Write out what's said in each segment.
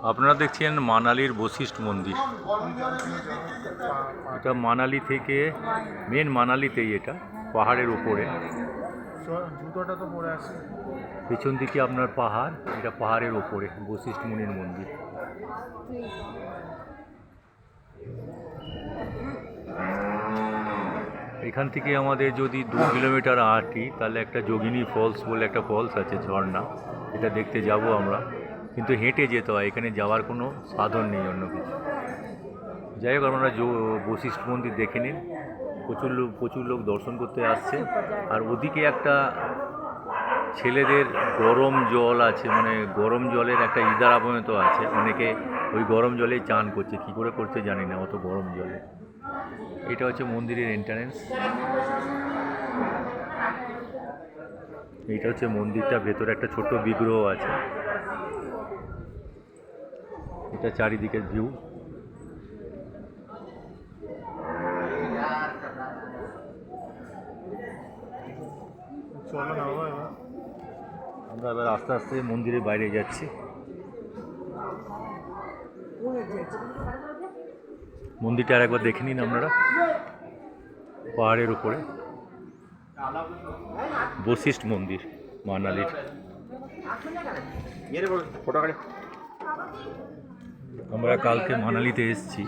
আপনারা দেখছেন মানালির বশিষ্ঠ মন্দির। এটা মানালি থেকে মেন মানালিতেই, এটা পাহাড়ের উপরে। জুতোটা তো পরে আছে। পেছন দিকে আপনার পাহাড়, এটা পাহাড়ের উপরে বশিষ্ঠ মুনির মন্দির। এখান থেকে আমাদের যদি 2 কিলোমিটার হাঁটি তাহলে একটা যোগিনী ফলস বলে একটা ফলস আছে, ঝর্ণা, এটা দেখতে যাব আমরা। কিন্তু হেঁটে যেতে হয়, এখানে যাওয়ার কোনো সাধন নেই অন্য কিছু। যাই হোক, আপনারা বশিষ্ঠ মন্দির দেখে নিন। প্রচুর লোক দর্শন করতে আসছে। আর ওদিকে একটা ছেলেদের গরম জল আছে, মানে গরম জলের একটা ইদারা পর্যন্ত আছে। অনেকে ওই গরম জলেই চান করছে, কী করে করতে জানি না, অত গরম জলে। এটা হচ্ছে মন্দিরের এন্ট্রান্স। এইটা হচ্ছে মন্দিরটা, ভেতরে একটা ছোট্ট বিগ্রহ আছে। এটা চারিদিকের ভিউ। চলো না বাবা, আমরা এবার আস্তে আস্তে মন্দিরের বাইরে যাচ্ছি। মন্দিরটা আর একবার দেখে নিন আপনারা, পাহাড়ের উপরে বশিষ্ঠ মন্দির মানালির। আমরা কালকে মানালিতে এসেছি,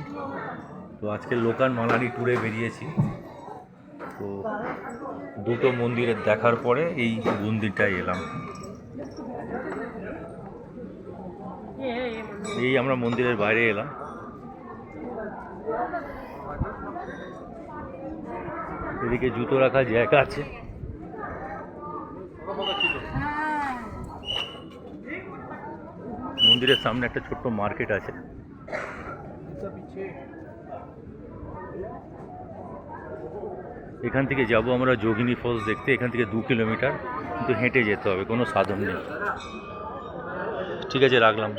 তো আজকে লোকাল মানালি ট্যুরে বেরিয়েছি। তো দুটো মন্দিরের দেখার পরে এই মন্দিরটায় এলাম। এই আমরা মন্দিরের বাইরে এলাম। এদিকে জুতো রাখার জায়গা আছে। মন্দিরের সামনে একটা ছোট্ট মার্কেট আছে। এখান থেকে যাব আমরা যোগিনী ফলস দেখতে। এখান থেকে 2 কিলোমিটার, কিন্তু হেঁটে যেতে হবে, কোনো সাধন নেই। ঠিক আছে, রাখলাম।